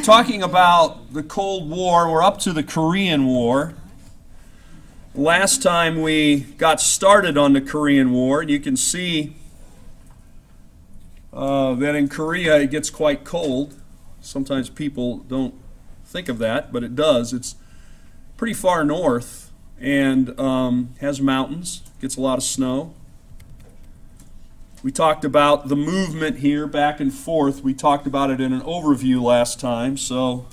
talking about the Cold War. We're up to the Korean War. Last time we got started on the Korean War, you can see that in Korea it gets quite cold. Sometimes people don't think of that, but it does. It's pretty far north and has mountains, gets a lot of snow. We talked about the movement here back and forth. We talked about it in an overview last time, so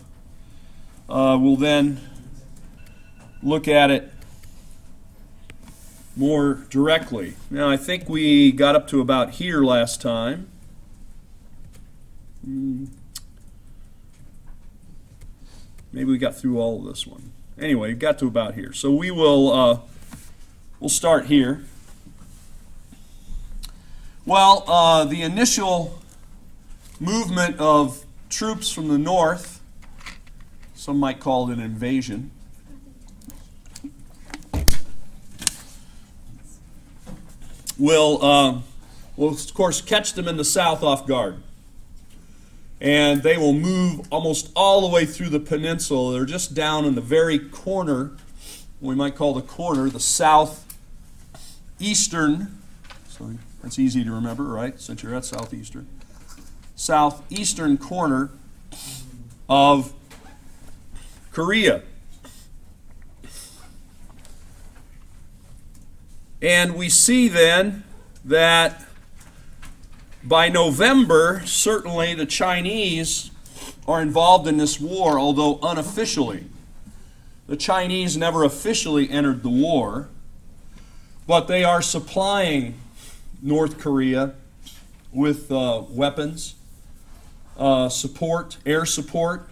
we'll then look at it more directly. Now, I think we got up to about here last time. Maybe we got through all of this one. Anyway, we got to about here. So we will we'll start here. Well, the initial movement of troops from the north, some might call it an invasion, will of course catch them in the south off guard. And they will move almost all the way through the peninsula. They're just down in the very corner, we might call the corner, the southeastern, so that's easy to remember, right, since you're at southeastern corner of Korea. And we see then that by November, certainly the Chinese are involved in this war, although unofficially. The Chinese never officially entered the war, but they are supplying North Korea with weapons, support, air support,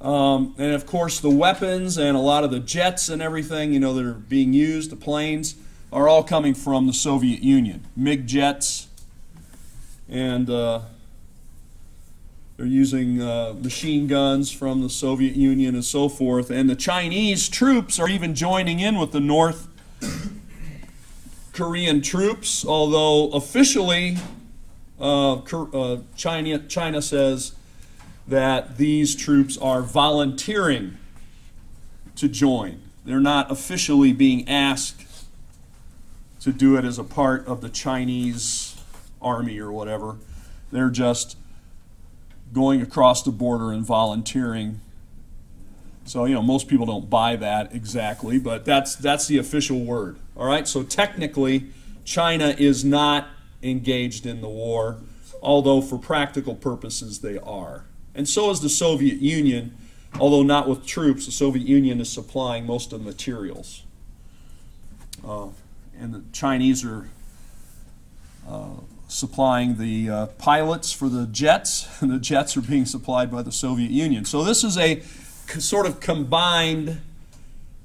and of course the weapons and a lot of the jets and everything, that are being used, the planes, are all coming from the Soviet Union. MiG jets, and they're using machine guns from the Soviet Union and so forth. And the Chinese troops are even joining in with the North Korean troops, although officially China says that these troops are volunteering to join. They're not officially being asked to do it as a part of the Chinese army or whatever. They're just going across the border and volunteering. So, most people don't buy that exactly, but that's the official word. All right, so technically, China is not engaged in the war, although for practical purposes they are. And so is the Soviet Union, although not with troops. The Soviet Union is supplying most of the materials. And the Chinese are supplying the pilots for the jets, and the jets are being supplied by the Soviet Union. So this is a sort of combined,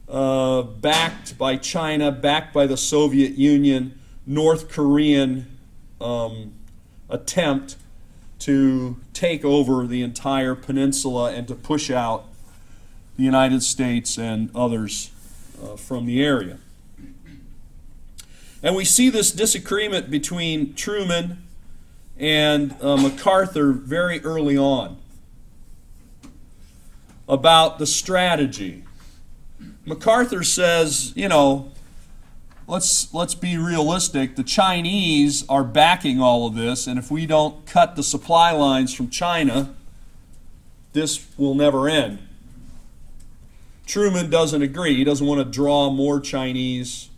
backed by China, backed by the Soviet Union, North Korean attempt to take over the entire peninsula and to push out the United States and others from the area. And we see this disagreement between Truman and MacArthur very early on about the strategy. MacArthur says, let's be realistic. The Chinese are backing all of this, and if we don't cut the supply lines from China, this will never end. Truman doesn't agree. He doesn't want to draw more Chinese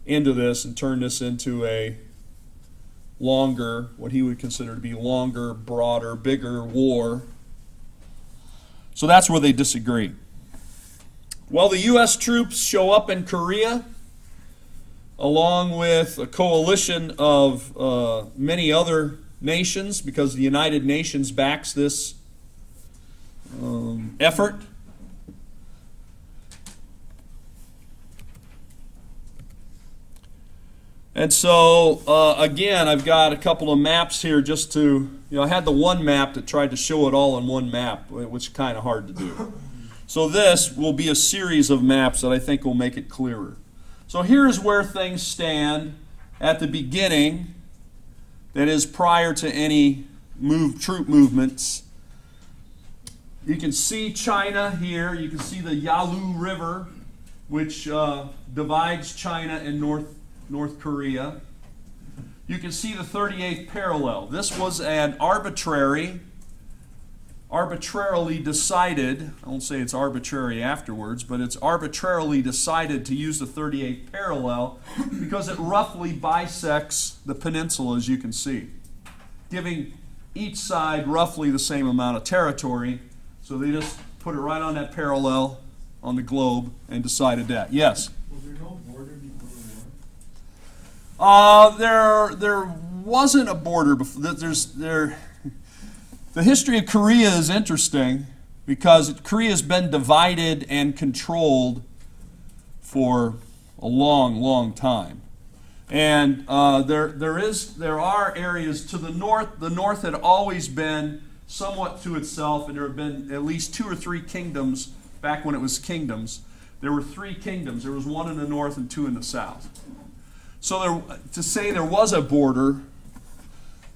into this and turn this into a longer, what he would consider to be longer, broader, bigger war. So that's where they disagree. Well, the U.S. troops show up in Korea along with a coalition of many other nations, because the United Nations backs this effort. And so, again, I've got a couple of maps here just to, I had the one map that tried to show it all in one map, which is kind of hard to do. So this will be a series of maps that I think will make it clearer. So here's where things stand at the beginning, that is prior to any troop movements You can see China here. You can see the Yalu River, which divides China and North Korea. You can see the 38th parallel. This was an arbitrarily decided, I won't say it's arbitrary afterwards, but it's arbitrarily decided to use the 38th parallel because it roughly bisects the peninsula, as you can see, giving each side roughly the same amount of territory. So they just put it right on that parallel on the globe and decided that. Yes? Was there no border before the war? There wasn't a border before. The history of Korea is interesting because Korea has been divided and controlled for a long, long time. And there are areas to the north. The north had always been somewhat to itself, and there have been at least 2 or 3 kingdoms back when it was kingdoms. There were 3 kingdoms. There was 1 in the north and 2 in the south. So to say there was a border,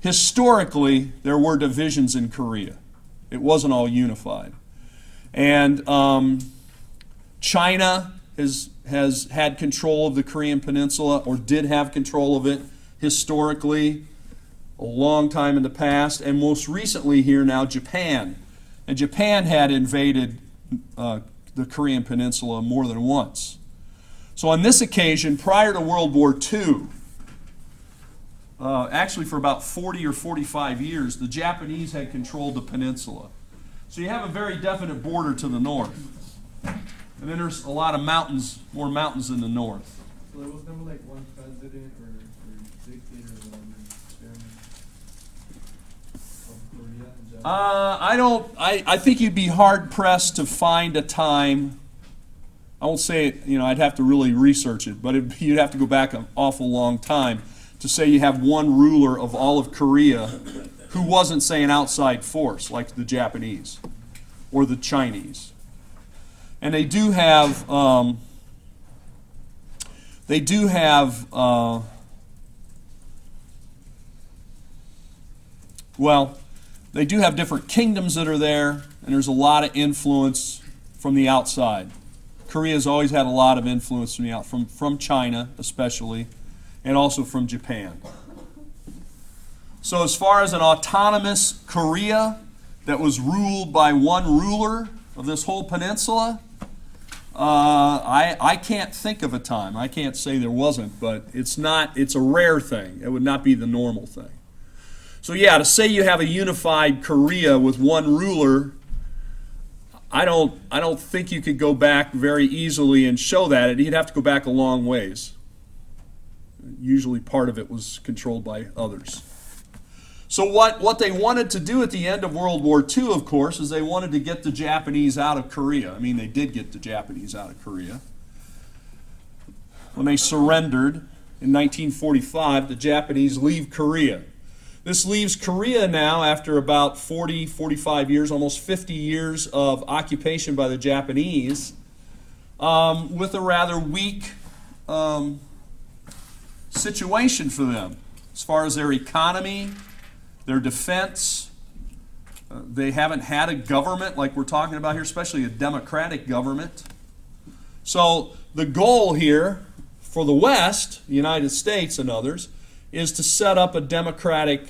historically, there were divisions in Korea. It wasn't all unified. And China has had control of the Korean Peninsula, or did have control of it historically, a long time in the past, and most recently here now Japan. And Japan had invaded the Korean Peninsula more than once. So on this occasion, prior to World War II, actually for about 40 or 45 years, the Japanese had controlled the peninsula. So you have a very definite border to the north. And then there's a lot of mountains, more mountains in the north. So there was never like one president or dictator or whatever of Korea and Japan? I think you'd be hard pressed to find a time. I won't say it, I'd have to really research it, but you'd have to go back an awful long time to say you have one ruler of all of Korea who wasn't, say, an outside force like the Japanese or the Chinese. And they do have they do have different kingdoms that are there, and there's a lot of influence from the outside. Korea's always had a lot of influence from China, especially, and also from Japan. So as far as an autonomous Korea that was ruled by one ruler of this whole peninsula, I can't think of a time. I can't say there wasn't, but it's a rare thing. It would not be the normal thing. So yeah, to say you have a unified Korea with one ruler, I don't think you could go back very easily and show that. You'd have to go back a long ways. Usually part of it was controlled by others. So what they wanted to do at the end of World War II, of course, is they wanted to get the Japanese out of Korea. I mean, they did get the Japanese out of Korea. When they surrendered in 1945, the Japanese leave Korea. This leaves Korea now after about 40, 45 years, almost 50 years of occupation by the Japanese, with a rather weak situation for them as far as their economy, their defense. They haven't had a government like we're talking about here, especially a democratic government. So the goal here for the West, the United States and others, is to set up a democratic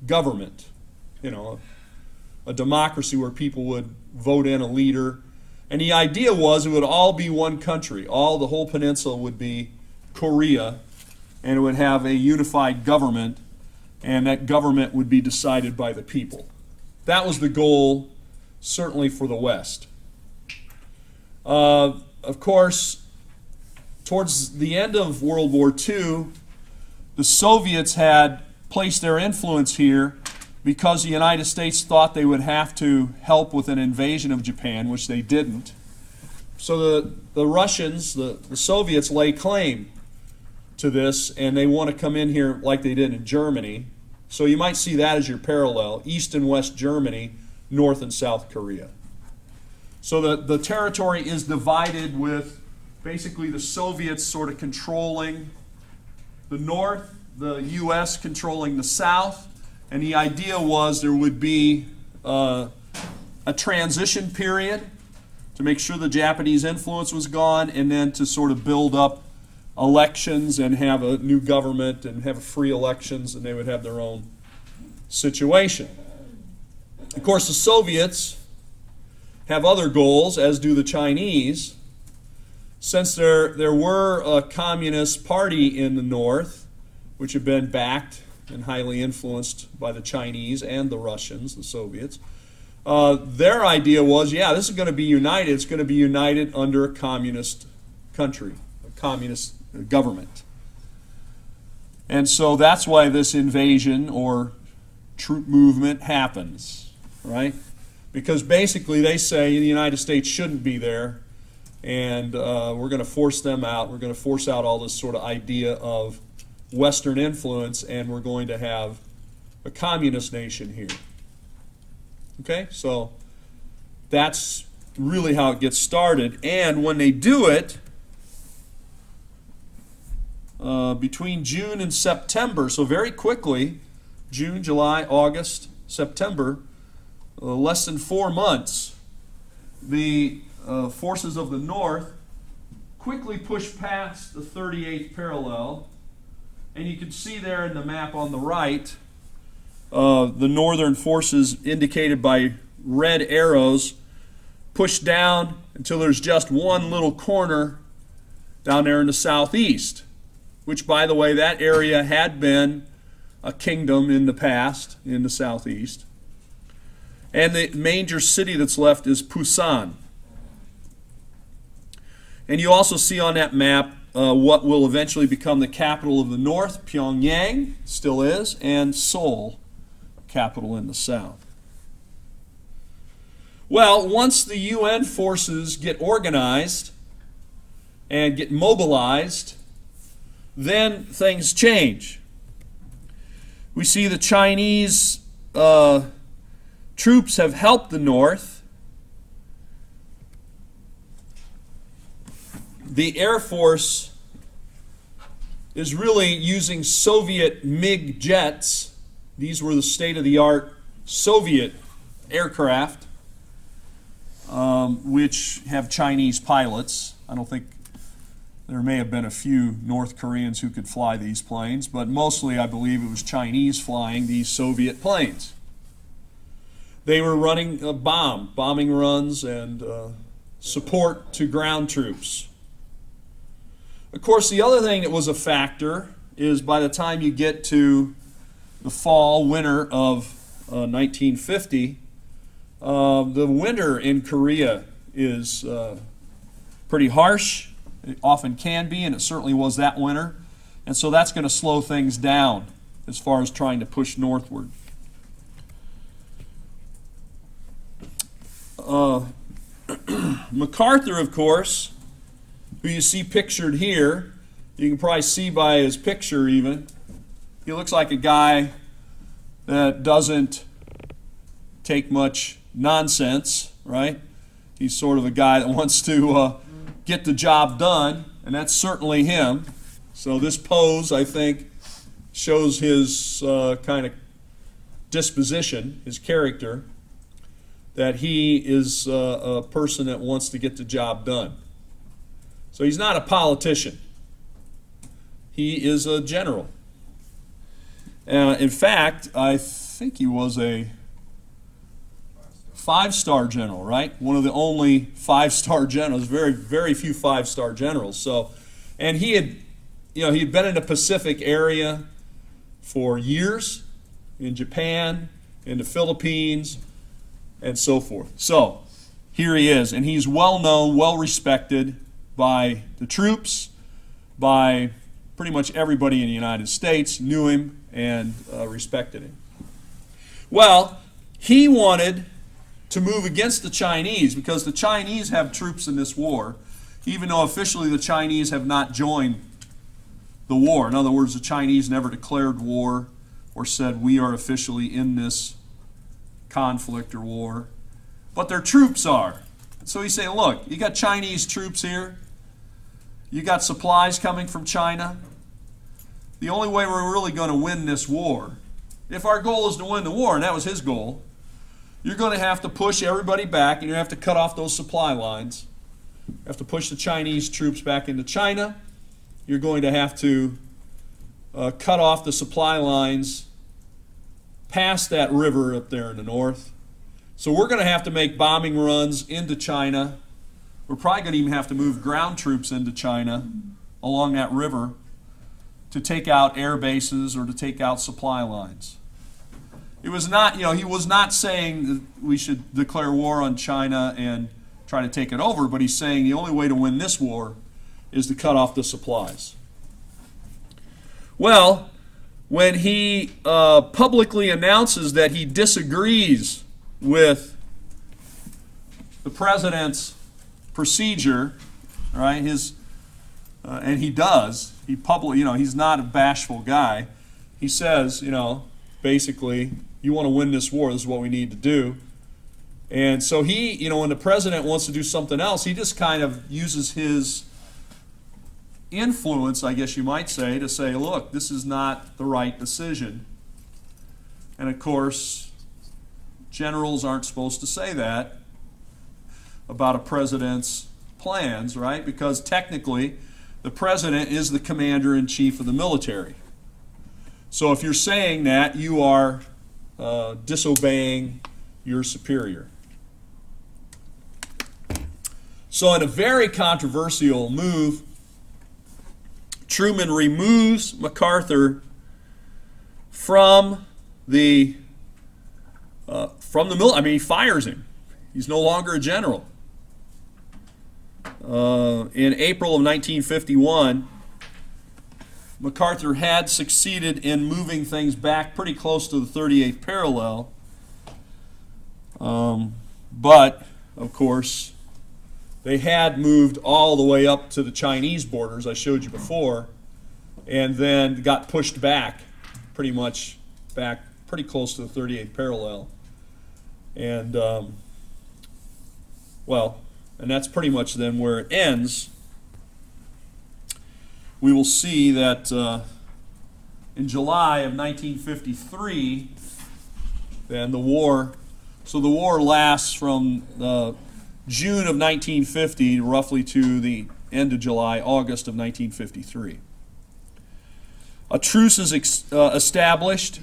government, a democracy where people would vote in a leader. And the idea was it would all be one country. The whole peninsula would be Korea, and it would have a unified government, and that government would be decided by the people. That was the goal, certainly for the West. Of course, towards the end of World War II, the Soviets had placed their influence here because the United States thought they would have to help with an invasion of Japan, which they didn't. So the Russians, the Soviets, lay claim to this, and they want to come in here like they did in Germany. So you might see that as your parallel, East and West Germany, North and South Korea. So the territory is divided with basically the Soviets sort of controlling the north, the U.S. controlling the south, and the idea was there would be a transition period to make sure the Japanese influence was gone, and then to sort of build up elections and have a new government and have free elections, and they would have their own situation. Of course, the Soviets have other goals, as do the Chinese. Since there were a communist party in the North, which had been backed and highly influenced by the Chinese and the Russians, the Soviets, their idea was, yeah, this is going to be united. It's going to be united under a communist country, a communist government. And so that's why this invasion or troop movement happens, right? Because basically they say the United States shouldn't be there, and we're going to force them out. We're going to force out all this sort of idea of Western influence, and we're going to have a communist nation here. Okay, so that's really how it gets started. And when they do it, between June and September, so very quickly, June, July, August, September, less than 4 months, the forces of the North quickly push past the 38th parallel, and you can see there in the map on the right, the northern forces indicated by red arrows push down until there's just one little corner down there in the southeast, which, by the way, that area had been a kingdom in the past in the southeast. And the major city that's left is Pusan. And you also see on that map what will eventually become the capital of the north, Pyongyang, still is, and Seoul, capital in the south. Well, once the UN forces get organized and get mobilized, then things change. We see the Chinese troops have helped the North. The Air Force is really using Soviet MiG jets. These were the state-of-the-art Soviet aircraft, which have Chinese pilots. I don't think there may have been a few North Koreans who could fly these planes, but mostly I believe it was Chinese flying these Soviet planes. They were running bombing runs and support to ground troops. Of course, the other thing that was a factor is by the time you get to the fall, winter of 1950, the winter in Korea is pretty harsh. It often can be, and it certainly was that winter. And so that's going to slow things down as far as trying to push northward. MacArthur, of course, who you see pictured here, you can probably see by his picture even, he looks like a guy that doesn't take much nonsense, right? He's sort of a guy that wants to get the job done, and that's certainly him. So this pose, I think, shows his kind of disposition, his character, that he is a person that wants to get the job done. So he's not a politician. He is a general. In fact, I think he was a 5-star general, right? One of the only 5-star generals. Very, very few 5-star generals. So, and he had, he'd been in the Pacific area for years, in Japan, in the Philippines, and so forth. So, here he is, and he's well known, well respected by the troops, by pretty much everybody in the United States, knew him and respected him. Well, he wanted to move against the Chinese because the Chinese have troops in this war, even though officially the Chinese have not joined the war. In other words, the Chinese never declared war or said we are officially in this conflict or war, but their troops are. So he's saying, look, you got Chinese troops here, you got supplies coming from China. The only way we're really going to win this war, if our goal is to win the war, and that was his goal, you're going to have to push everybody back, and you have to cut off those supply lines. You have to push the Chinese troops back into China. You're going to have to cut off the supply lines past that river up there in the north. So we're going to have to make bombing runs into China. We're probably going to even have to move ground troops into China along that river to take out air bases or to take out supply lines. It was not, he was not saying that we should declare war on China and try to take it over, but he's saying the only way to win this war is to cut off the supplies. Well, when he publicly announces that he disagrees with the president's procedure, right? And he does. He's not a bashful guy. He says, basically, you want to win this war, this is what we need to do. And so he, when the president wants to do something else, he just kind of uses his influence, I guess you might say, to say, look, this is not the right decision. And of course, generals aren't supposed to say that about a president's plans, right? Because technically, the president is the commander-in-chief of the military. So if you're saying that, you are disobeying your superior. So in a very controversial move, Truman removes MacArthur from the military. He fires him. He's no longer a general. In April of 1951, MacArthur had succeeded in moving things back pretty close to the 38th parallel. But, of course, they had moved all the way up to the Chinese borders, I showed you before, and then got pushed back, pretty much back pretty close to the 38th parallel. And, and that's pretty much then where it ends. We will see that in July of 1953, then the war lasts from June of 1950 roughly to the end of July, August of 1953. A truce is established.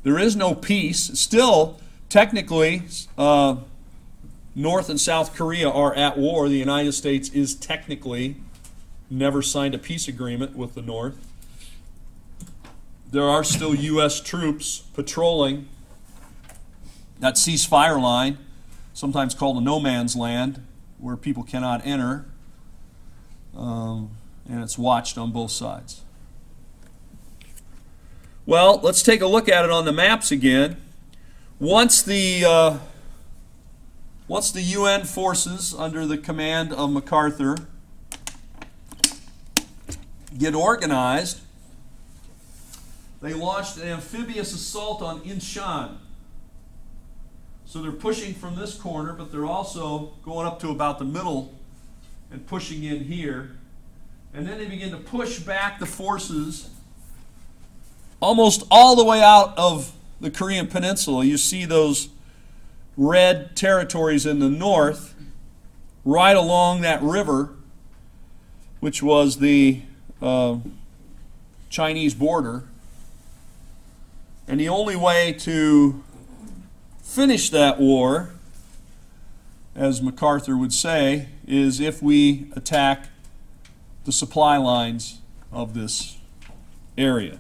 There is no peace. Still, technically, North and South Korea are at war. The United States is technically never signed a peace agreement with the North. There are still U.S. troops patrolling that ceasefire line, sometimes called a no man's land, where people cannot enter, and it's watched on both sides. Well, let's take a look at it on the maps again. Once the UN forces under the command of MacArthur get organized, they launched an amphibious assault on Inshan. So they're pushing from this corner, but they're also going up to about the middle and pushing in here. And then they begin to push back the forces almost all the way out of the Korean Peninsula. You see those red territories in the north, right along that river, which was the Chinese border. And the only way to finish that war, as MacArthur would say, is if we attack the supply lines of this area.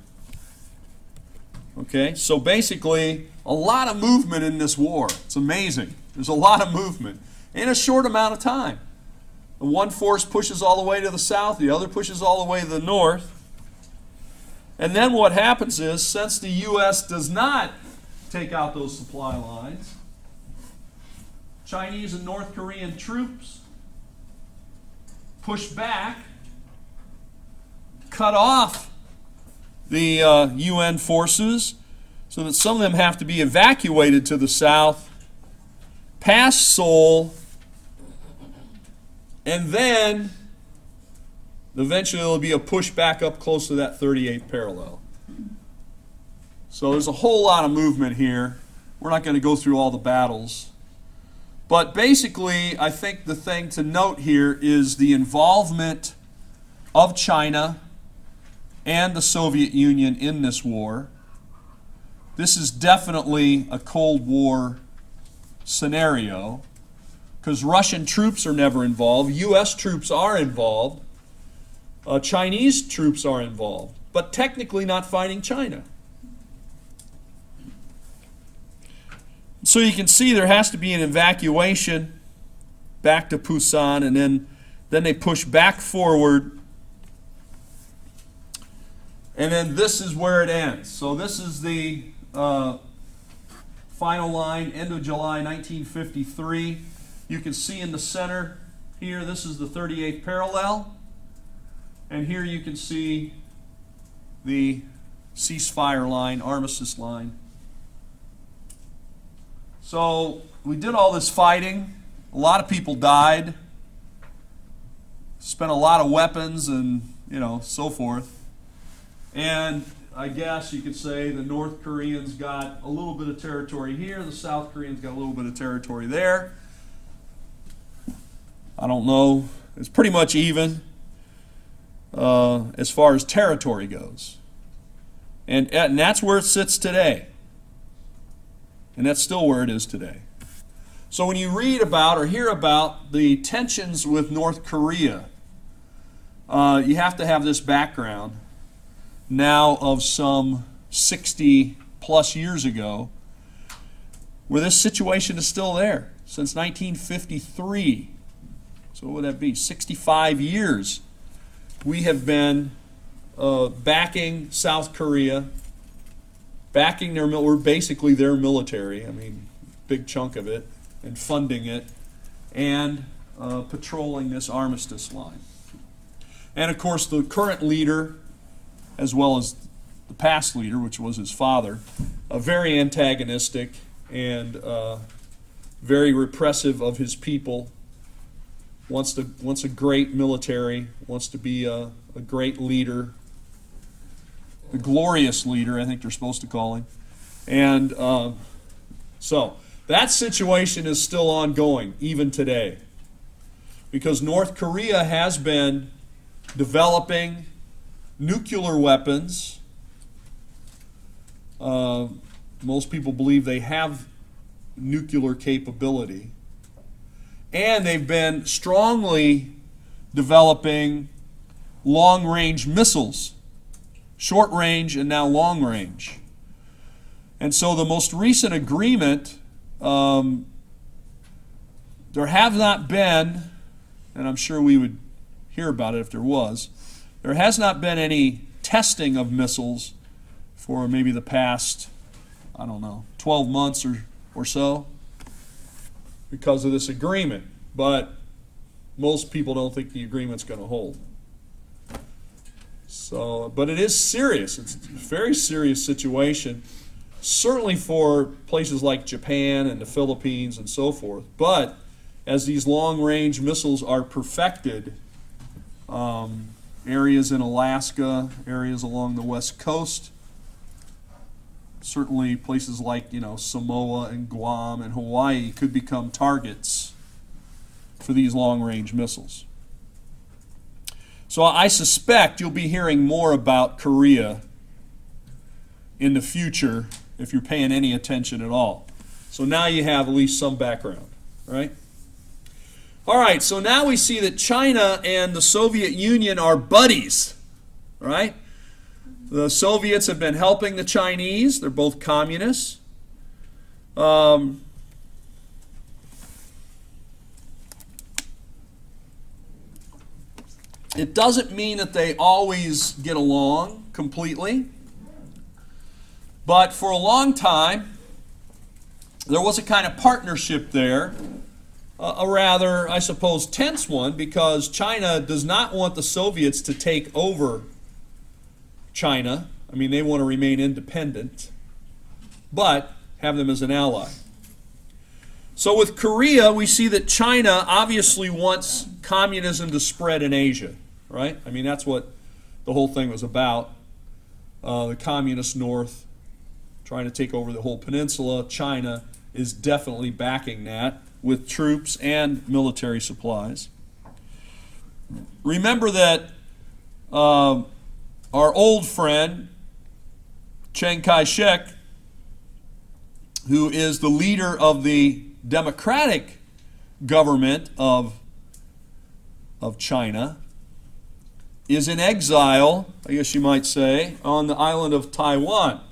Okay, so basically, a lot of movement in this war. It's amazing. There's a lot of movement in a short amount of time. The one force pushes all the way to the south, the other pushes all the way to the north. And then what happens is, since the U.S. does not take out those supply lines, Chinese and North Korean troops push back, cut off the UN forces so that some of them have to be evacuated to the south, past Seoul, and then eventually there will be a push back up close to that 38th parallel. So there's a whole lot of movement here. We're not going to go through all the battles. But basically, I think the thing to note here is the involvement of China and the Soviet Union in this war. This is definitely a Cold War scenario because Russian troops are never involved. U.S. troops are involved. Chinese troops are involved, but technically not fighting China. So you can see there has to be an evacuation back to Pusan, and then they push back forward. And then this is where it ends. So this is the final line, end of July 1953. You can see in the center here, this is the 38th parallel. And here you can see the ceasefire line, armistice line. So we did all this fighting. A lot of people died. Spent a lot of weapons and, so forth. And I guess you could say the North Koreans got a little bit of territory here. The South Koreans got a little bit of territory there. I don't know. It's pretty much even as far as territory goes. And that's where it sits today. And that's still where it is today. So when you read about or hear about the tensions with North Korea, you have to have this background now of some 60 plus years ago, where this situation is still there since 1953. So what would that be? 65 years we have been backing South Korea, backing we're basically their military, big chunk of it, and funding it, and patrolling this armistice line. And of course the current leader, as well as the past leader, which was his father, very antagonistic and very repressive of his people, wants a great military, wants to be a great leader, the glorious leader, I think they're supposed to call him. And so that situation is still ongoing, even today, because North Korea has been developing nuclear weapons. Most people believe they have nuclear capability. And they've been strongly developing long-range missiles, short-range and now long-range. And so the most recent agreement, there have not been, and I'm sure we would hear about it if there was, there has not been any testing of missiles for maybe the past, 12 months or so because of this agreement. But most people don't think the agreement's going to hold. So, but it is serious. It's a very serious situation, certainly for places like Japan and the Philippines and so forth. But as these long-range missiles are perfected, areas in Alaska, areas along the west coast, certainly places like Samoa and Guam and Hawaii could become targets for these long-range missiles. So I suspect you'll be hearing more about Korea in the future if you're paying any attention at all. So now you have at least some background, right? All right, so now we see that China and the Soviet Union are buddies, right? The Soviets have been helping the Chinese. They're both communists. It doesn't mean that they always get along completely. But for a long time, there was a kind of partnership there. A rather, I suppose, tense one, because China does not want the Soviets to take over China. They want to remain independent, but have them as an ally. So with Korea, we see that China obviously wants communism to spread in Asia, right? That's what the whole thing was about. The communist North trying to take over the whole peninsula. China is definitely backing that with troops and military supplies. Remember that our old friend, Chiang Kai-shek, who is the leader of the democratic government of China, is in exile, I guess you might say, on the island of Taiwan.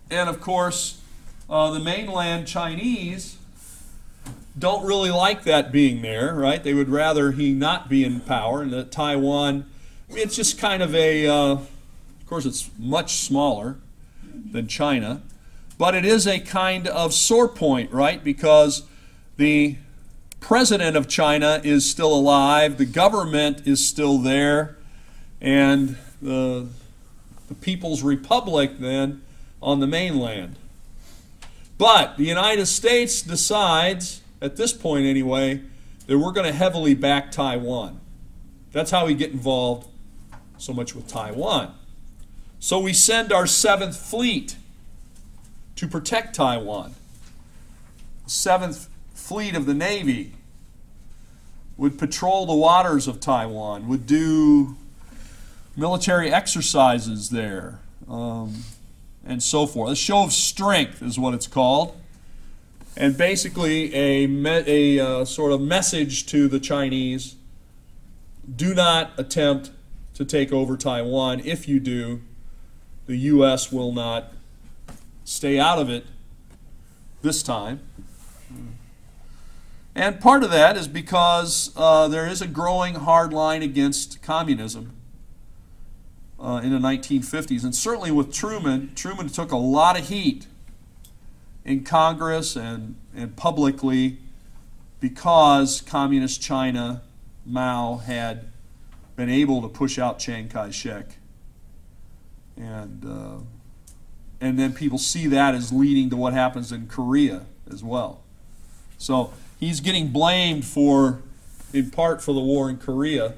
And of course, the mainland Chinese don't really like that being there, right? They would rather he not be in power, and that Taiwan, I mean, it's just kind of of course it's much smaller than China, but it is a kind of sore point, right? Because the president of China is still alive, the government is still there, and the People's Republic then on the mainland. But the United States decides, at this point anyway, that we're going to heavily back Taiwan. That's how we get involved so much with Taiwan. So we send our 7th Fleet to protect Taiwan. The 7th Fleet of the Navy would patrol the waters of Taiwan, would do military exercises there, and so forth. A show of strength is what it's called. And basically a sort of message to the Chinese: do not attempt to take over Taiwan. If you do, the U.S. will not stay out of it this time. And part of that is because there is a growing hard line against communism in the 1950s. And certainly with Truman took a lot of heat in Congress and publicly because Communist China, Mao, had been able to push out Chiang Kai-shek. And then people see that as leading to what happens in Korea as well. So he's getting blamed in part for the war in Korea.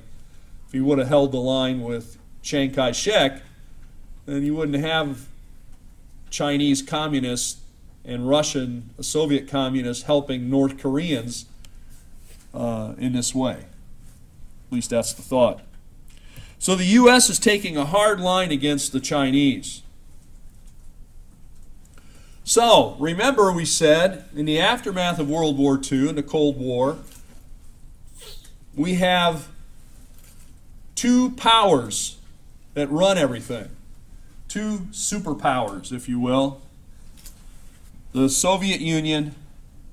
If he would have held the line with Chiang Kai-shek, then you wouldn't have Chinese communists and Russian, Soviet communists helping North Koreans in this way. At least that's the thought. So the U.S. is taking a hard line against the Chinese. So, remember we said, in the aftermath of World War II and the Cold War, we have two powers that run everything. Two superpowers, if you will. The Soviet Union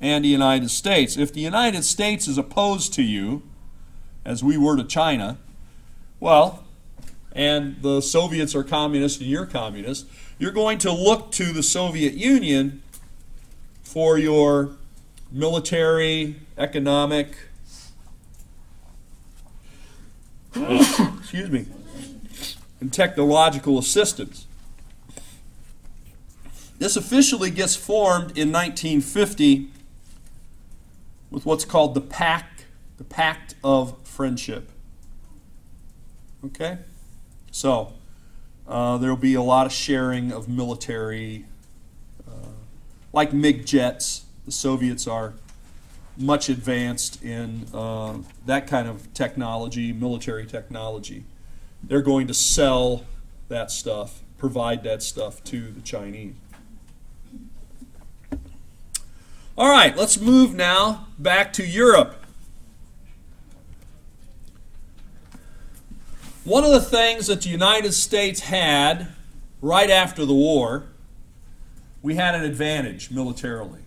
and the United States. If the United States is opposed to you, as we were to China, well, and the Soviets are communist and you're communist, you're going to look to the Soviet Union for your military, economic, excuse me, and technological assistance. This officially gets formed in 1950 with what's called the Pact of Friendship. Okay? So, there will be a lot of sharing of military, like MiG jets. The Soviets are much advanced in that kind of technology, military technology. They're going to sell that stuff, provide that stuff to the Chinese. All right, let's move now back to Europe. One of the things that the United States had right after the war, we had an advantage militarily,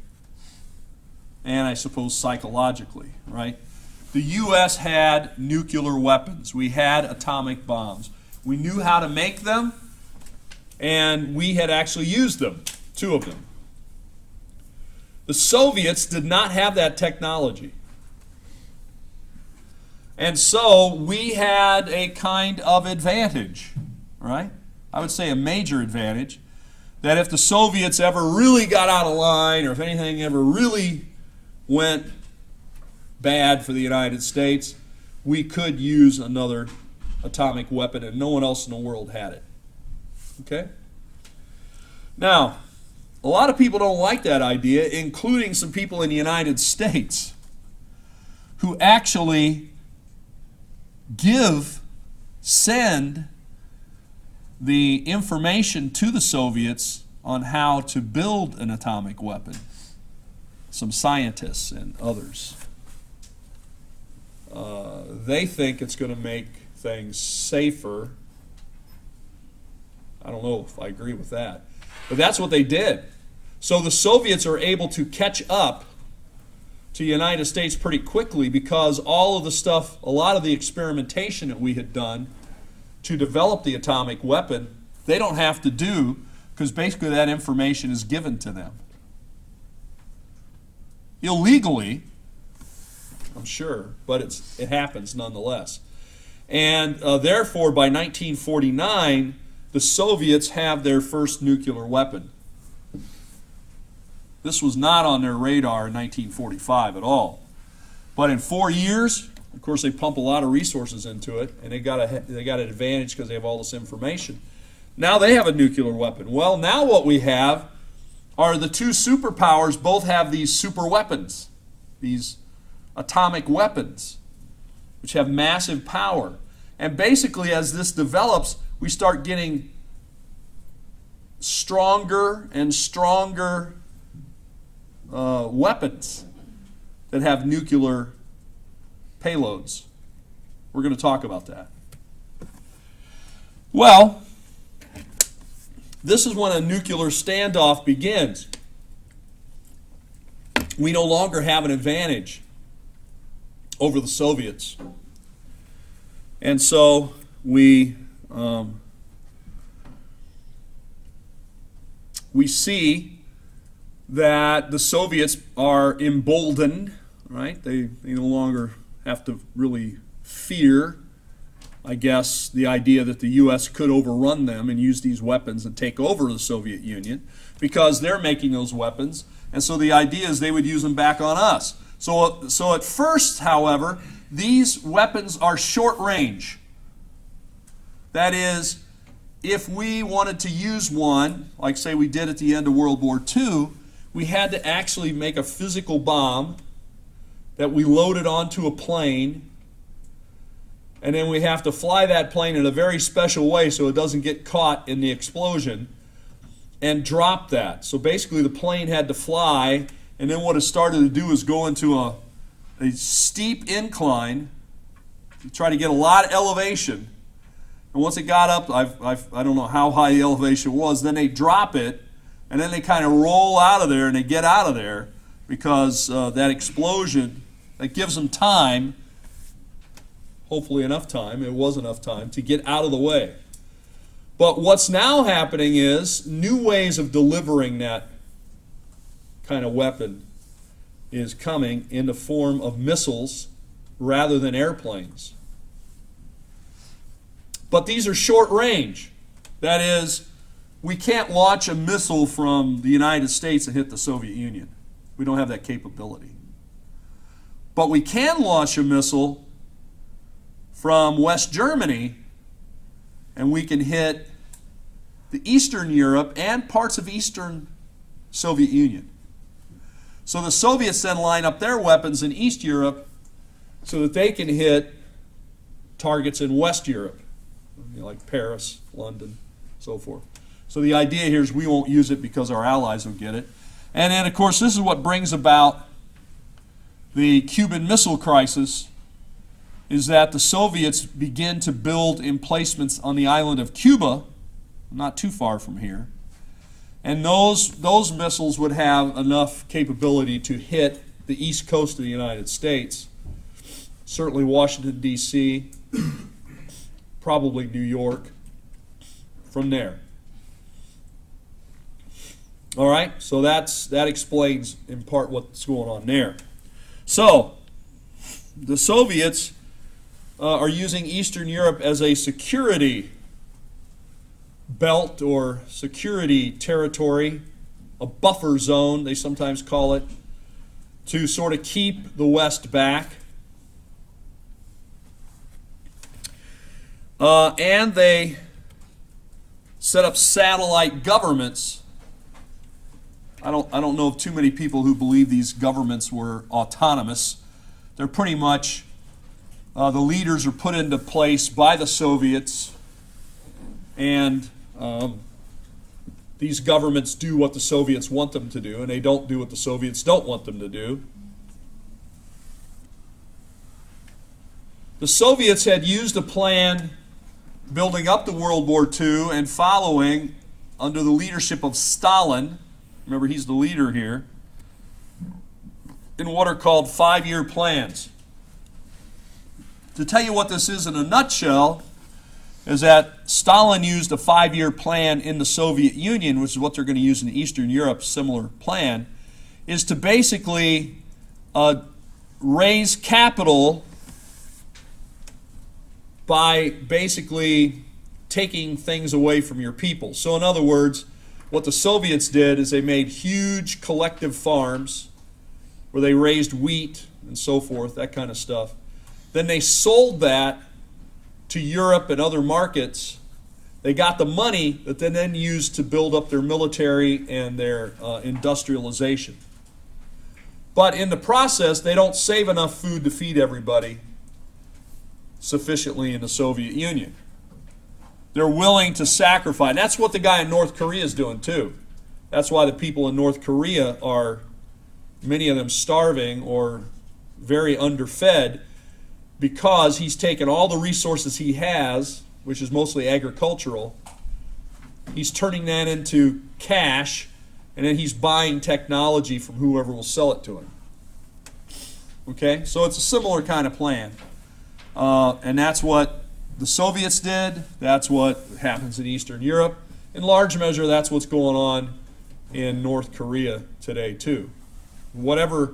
and I suppose psychologically, right? The U.S. had nuclear weapons. We had atomic bombs. We knew how to make them, and we had actually used them, 2 of them. The Soviets did not have that technology. And so we had a kind of advantage, right? I would say a major advantage, that if the Soviets ever really got out of line, or if anything ever really went bad for the United States, we could use another atomic weapon, and no one else in the world had it. Okay? Now, a lot of people don't like that idea, including some people in the United States who actually send the information to the Soviets on how to build an atomic weapon. Some scientists and others. They think it's going to make things safer. I don't know if I agree with that. But that's what they did. So the Soviets are able to catch up to the United States pretty quickly because all of the stuff, a lot of the experimentation that we had done to develop the atomic weapon, they don't have to do because basically that information is given to them. Illegally, I'm sure, but it happens nonetheless. And therefore, by 1949, the Soviets have their first nuclear weapon. This was not on their radar in 1945 at all. But in 4 years, of course, they pump a lot of resources into it, and they got an advantage because they have all this information. Now they have a nuclear weapon. Well, now what we have are the two superpowers both have these super weapons, these atomic weapons, which have massive power. And basically, as this develops, we start getting stronger and stronger weapons that have nuclear payloads. We're going to talk about that. Well, this is when a nuclear standoff begins. We no longer have an advantage over the Soviets. And so we see that the Soviets are emboldened, right? They no longer have to really fear, I guess, the idea that the U.S. could overrun them and use these weapons and take over the Soviet Union because they're making those weapons. And so the idea is they would use them back on us. So at first, however, these weapons are short range. That is, if we wanted to use one, like say we did at the end of World War II, we had to actually make a physical bomb that we loaded onto a plane, and then we have to fly that plane in a very special way so it doesn't get caught in the explosion, and drop that. So basically the plane had to fly, and then what it started to do is go into a steep incline to try to get a lot of elevation. And once it got up, I don't know how high the elevation was, then they drop it, and then they kind of roll out of there, and they get out of there because that explosion, that gives them time, hopefully enough time, it was enough time, to get out of the way. But what's now happening is new ways of delivering that kind of weapon is coming in the form of missiles rather than airplanes. But these are short range. That is, we can't launch a missile from the United States and hit the Soviet Union. We don't have that capability. But we can launch a missile from West Germany, and we can hit the Eastern Europe and parts of Eastern Soviet Union. So the Soviets then line up their weapons in East Europe so that they can hit targets in West Europe, like Paris, London, so forth. So the idea here is we won't use it because our allies will get it. And then, of course, this is what brings about the Cuban Missile Crisis, is that the Soviets begin to build emplacements on the island of Cuba, not too far from here. And those missiles would have enough capability to hit the east coast of the United States, certainly Washington, D.C., probably New York, from there. All right, so that explains in part what's going on there. So, the Soviets are using Eastern Europe as a security belt or security territory, a buffer zone, they sometimes call it, to sort of keep the West back. And they set up satellite governments I don't know of too many people who believe these governments were autonomous. They're pretty much, the leaders are put into place by the Soviets, and these governments do what the Soviets want them to do, and they don't do what the Soviets don't want them to do. The Soviets had used a plan building up to World War II and following under the leadership of Stalin. Remember, he's the leader here, in what are called 5-year plans. To tell you what this is in a nutshell, is that Stalin used a 5-year plan in the Soviet Union, which is what they're going to use in Eastern Europe, similar plan, is to basically raise capital by basically taking things away from your people. So in other words, what the Soviets did is they made huge collective farms where they raised wheat and so forth, that kind of stuff. Then they sold that to Europe and other markets. They got the money that they then used to build up their military and their industrialization. But in the process, they don't save enough food to feed everybody sufficiently in the Soviet Union. They're willing to sacrifice. And that's what the guy in North Korea is doing too. That's why the people in North Korea are, many of them, starving or very underfed, because he's taken all the resources he has, which is mostly agricultural, he's turning that into cash, and then he's buying technology from whoever will sell it to him. Okay? So it's a similar kind of plan. And that's what the Soviets did. That's what happens in Eastern Europe. In large measure, that's what's going on in North Korea today, too. Whatever,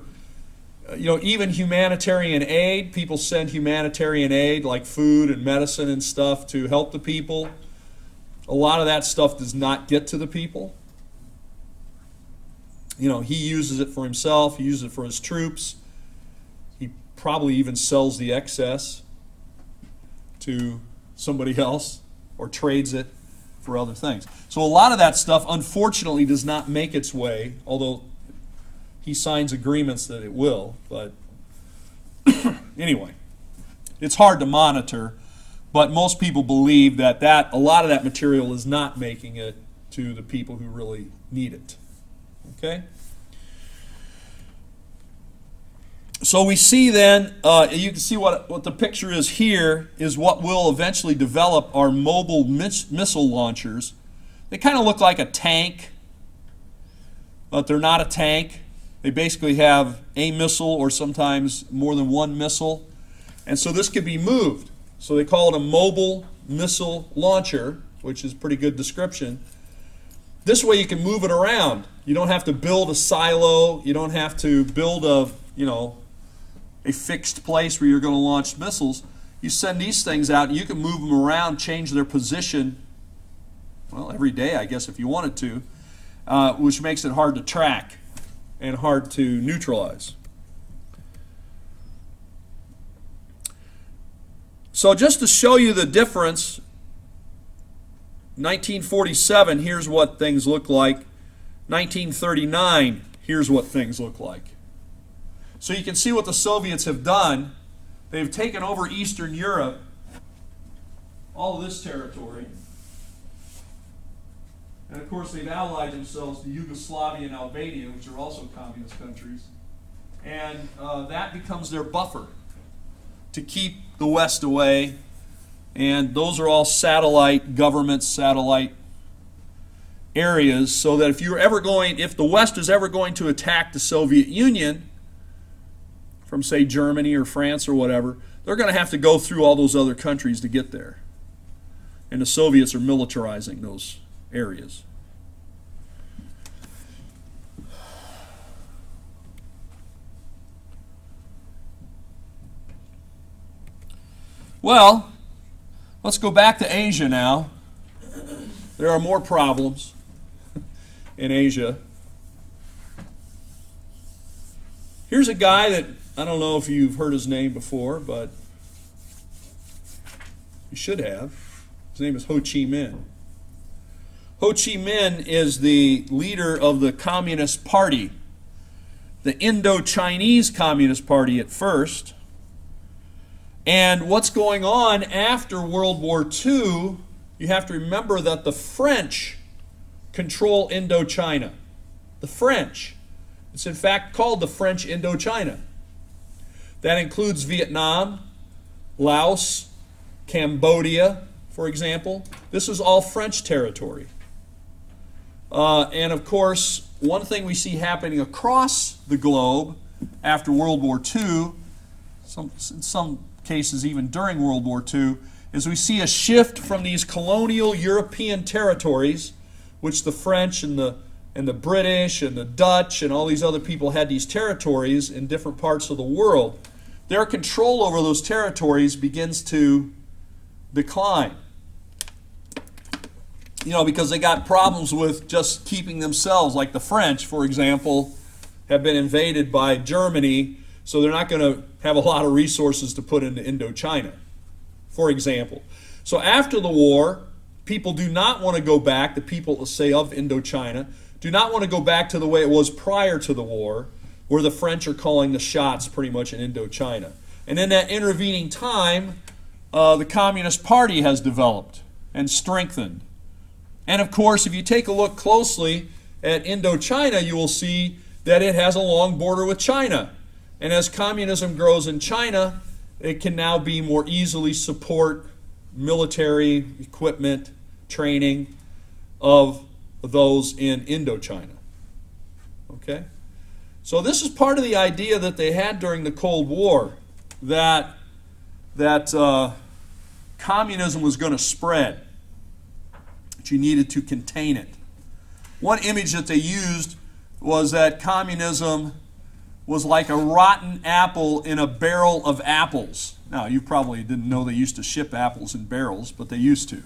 even humanitarian aid, people send humanitarian aid like food and medicine and stuff to help the people. A lot of that stuff does not get to the people. He uses it for himself. He uses it for his troops. He probably even sells the excess to somebody else or trades it for other things. So a lot of that stuff, unfortunately, does not make its way, although he signs agreements that it will. But anyway, it's hard to monitor, but most people believe that a lot of that material is not making it to the people who really need it. Okay? So we see then, you can see what the picture is here, is what will eventually develop our mobile missile launchers. They kind of look like a tank, but they're not a tank. They basically have a missile or sometimes more than one missile. And so this could be moved. So they call it a mobile missile launcher, which is a pretty good description. This way you can move it around. You don't have to build a silo. You don't have to build a fixed place where you're going to launch missiles. You send these things out and you can move them around, change their position, every day, I guess, if you wanted to, which makes it hard to track and hard to neutralize. So just to show you the difference, 1947, here's what things look like. 1939, here's what things look like. So you can see what the Soviets have done. They've taken over Eastern Europe, all of this territory. And of course, they've allied themselves to Yugoslavia and Albania, which are also communist countries. And that becomes their buffer to keep the West away. And those are all satellite governments, satellite areas, so that if the West is ever going to attack the Soviet Union from, say, Germany or France or whatever, they're going to have to go through all those other countries to get there. And the Soviets are militarizing those areas. Well, let's go back to Asia now. There are more problems in Asia. Here's a guy that, I don't know if you've heard his name before, but you should have. His name is Ho Chi Minh. Ho Chi Minh is the leader of the Communist Party, the Indo-Chinese Communist Party at first. And what's going on after World War II, you have to remember that the French control Indochina. The French. It's in fact called the French Indochina. That includes Vietnam, Laos, Cambodia, for example. This is all French territory. And of course, one thing we see happening across the globe after World War II, in some cases even during World War II, is we see a shift from these colonial European territories, which the French and the British and the Dutch and all these other people had these territories in different parts of the world. Their control over those territories begins to decline. Because they got problems with just keeping themselves, like the French, for example, have been invaded by Germany, so they're not going to have a lot of resources to put into Indochina, for example. So after the war, people do not want to go back, the people, say, of Indochina, do not want to go back to the way it was prior to the war, where the French are calling the shots pretty much in Indochina. And in that intervening time, the Communist Party has developed and strengthened. And of course, if you take a look closely at Indochina, you will see that it has a long border with China. And as communism grows in China, it can now be more easily support military equipment, training of those in Indochina. Okay? So this is part of the idea that they had during the Cold War, that communism was going to spread, that you needed to contain it. One image that they used was that communism was like a rotten apple in a barrel of apples. Now, you probably didn't know they used to ship apples in barrels, but they used to.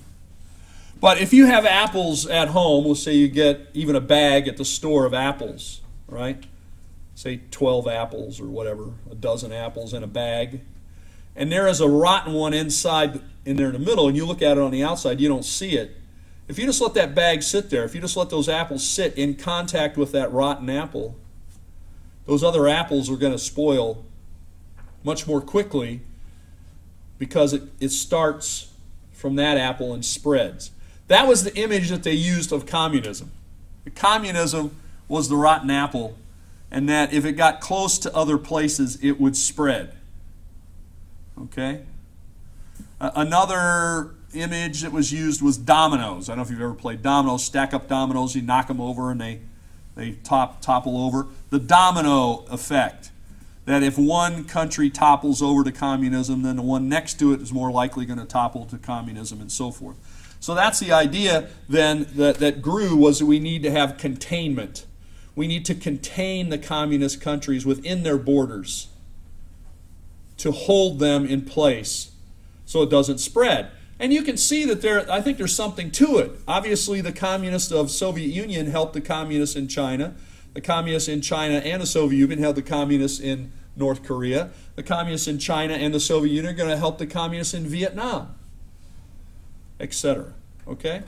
But if you have apples at home, let's say you get even a bag at the store of apples, right? Say 12 apples or whatever, a dozen apples in a bag. And there is a rotten one inside in there in the middle, and you look at it on the outside, you don't see it. If you just let that bag sit there, if you just let those apples sit in contact with that rotten apple, those other apples are going to spoil much more quickly because it starts from that apple and spreads. That was the image that they used of communism. Communism was the rotten apple, and that if it got close to other places, it would spread. Okay? Another image that was used was dominoes. I don't know if you've ever played dominoes. Stack up dominoes, you knock them over, and they topple over. The domino effect, that if one country topples over to communism, then the one next to it is more likely going to topple to communism, and so forth. So that's the idea then that grew, was that we need to have containment. We need to contain the communist countries within their borders to hold them in place so it doesn't spread. And you can see that I think there's something to it. Obviously, the communists of Soviet Union helped the communists in China. The communists in China and the Soviet Union helped the communists in North Korea. The communists in China and the Soviet Union are going to help the communists in Vietnam, etc. Okay?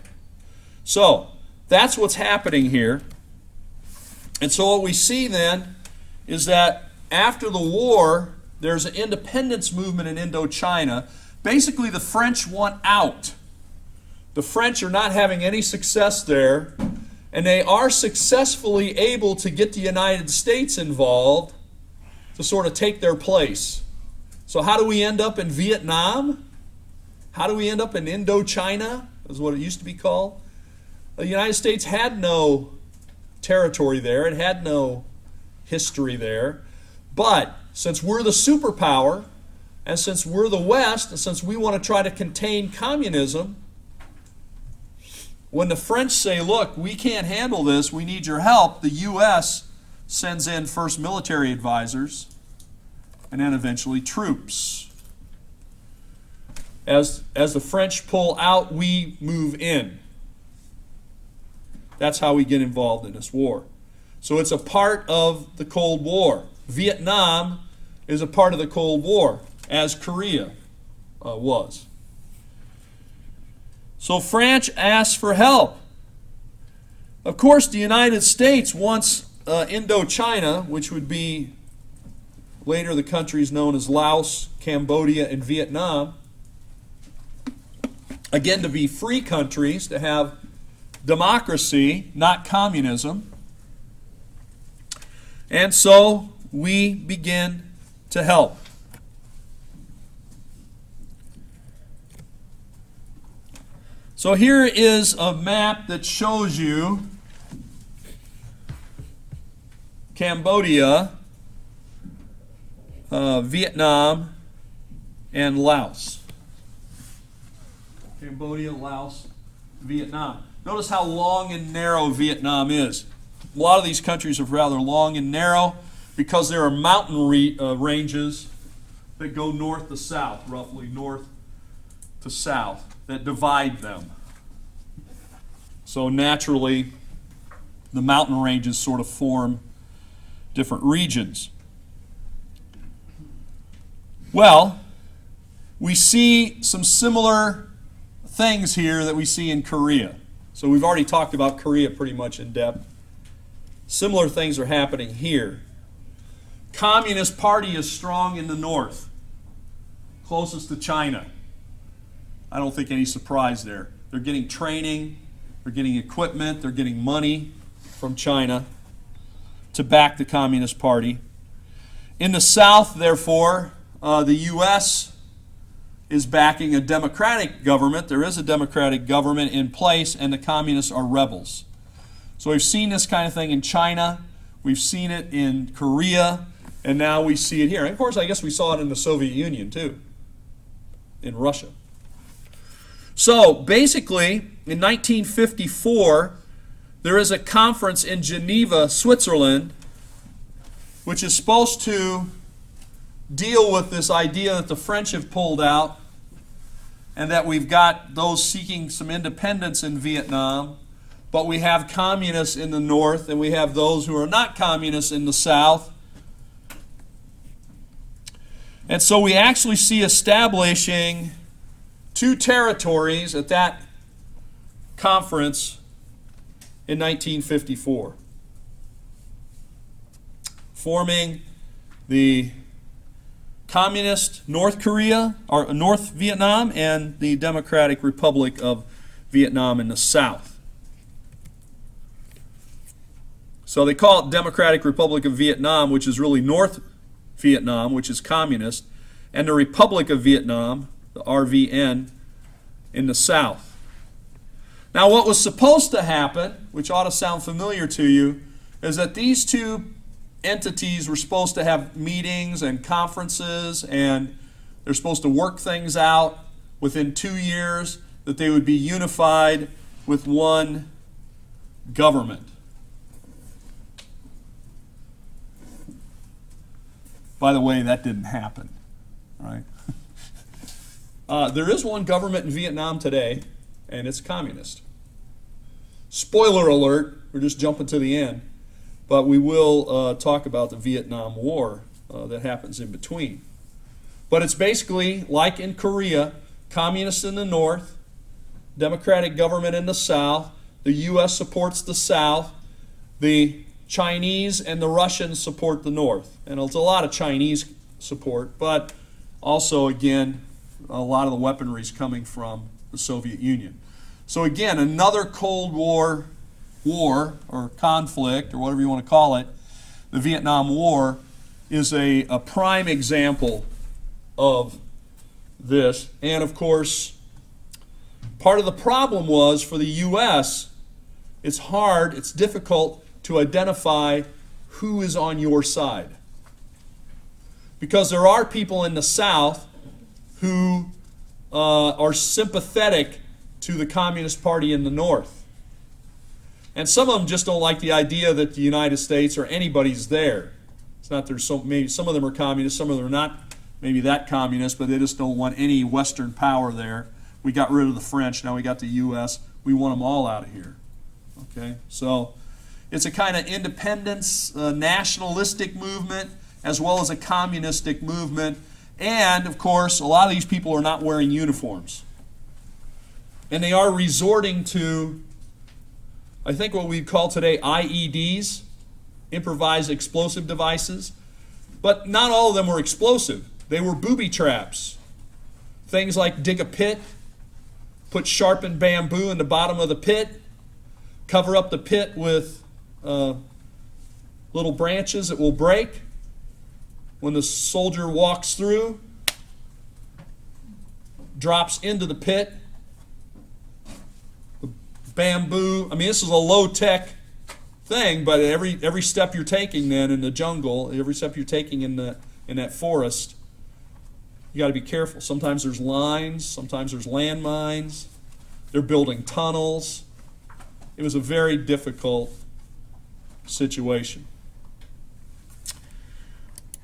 So, that's what's happening here. And so what we see then is that after the war, there's an independence movement in Indochina. Basically, the French want out. The French are not having any success there, and they are successfully able to get the United States involved to sort of take their place. So how do we end up in Vietnam? How do we end up in Indochina, is what it used to be called? The United States had no territory there. It had no history there. But since we're the superpower, and since we're the West, and since we want to try to contain communism, when the French say, look, we can't handle this, we need your help, the U.S. sends in first military advisors and then eventually troops. As the French pull out, we move in. That's how we get involved in this war. So it's a part of the Cold War. Vietnam is a part of the Cold War, as Korea was. So France asks for help. Of course, the United States wants Indochina, which would be later the countries known as Laos, Cambodia, and Vietnam, again, to be free countries, to have democracy, not communism. And so we begin to help. So here is a map that shows you Cambodia, Vietnam, and Laos. Cambodia, Laos, Vietnam. Notice how long and narrow Vietnam is. A lot of these countries are rather long and narrow because there are mountain ranges that go north to south, roughly north to south, that divide them. So naturally, the mountain ranges sort of form different regions. Well, we see some similar things here that we see in Korea. So we've already talked about Korea pretty much in depth. Similar things are happening here. Communist Party is strong in the north, closest to China. I don't think any surprise there. They're getting training, they're getting equipment, they're getting money from China to back the Communist Party. In the south, therefore, the U.S. is backing a democratic government. There is a democratic government in place, and the communists are rebels. So we've seen this kind of thing in China, we've seen it in Korea, and now we see it here. And of course, I guess we saw it in the Soviet Union too, in Russia. So basically, in 1954, there is a conference in Geneva, Switzerland, which is supposed to deal with this idea that the French have pulled out and that we've got those seeking some independence in Vietnam, but we have communists in the north and we have those who are not communists in the south. And so we actually see establishing two territories at that conference in 1954, forming the Communist North Korea, or North Vietnam, and the Democratic Republic of Vietnam in the south. So they call it Democratic Republic of Vietnam, which is really North Vietnam, which is communist, and the Republic of Vietnam, the RVN, in the south. Now what was supposed to happen, which ought to sound familiar to you, is that these two entities were supposed to have meetings and conferences, and they're supposed to work things out within 2 years, that they would be unified with one government. By the way, that didn't happen, right? There is one government in Vietnam today, and it's communist. Spoiler alert, we're just jumping to the end, but we will talk about the Vietnam War that happens in between. But it's basically like in Korea, communists in the north, democratic government in the south, the U.S. supports the south, the Chinese and the Russians support the north. And it's a lot of Chinese support, but also, again, a lot of the weaponry is coming from the Soviet Union. So again, another Cold War or conflict, or whatever you want to call it, the Vietnam War, is a prime example of this. And of course, part of the problem was for the U.S., it's hard, it's difficult to identify who is on your side. Because there are people in the South who are sympathetic to the Communist Party in the North. And some of them just don't like the idea that the United States or anybody's there. It's not there's so maybe some of them are communist, some of them are not maybe that communist, but they just don't want any Western power there. We got rid of the French, now we got the U.S. We want them all out of here. Okay, so it's a kind of independence, nationalistic movement, as well as a communistic movement. And, of course, a lot of these people are not wearing uniforms. And they are resorting to I think what we call today IEDs, improvised explosive devices. But not all of them were explosive. They were booby traps. Things like dig a pit, put sharpened bamboo in the bottom of the pit, cover up the pit with little branches that will break. When the soldier walks through, drops into the pit, the bamboo, I mean, this is a low-tech thing, but every step you're taking then in the jungle, every step you're taking in that forest, you got to be careful. Sometimes there's lines, sometimes there's landmines. They're building tunnels. It was a very difficult situation.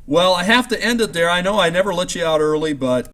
Well, I have to end it there. I know I never let you out early, but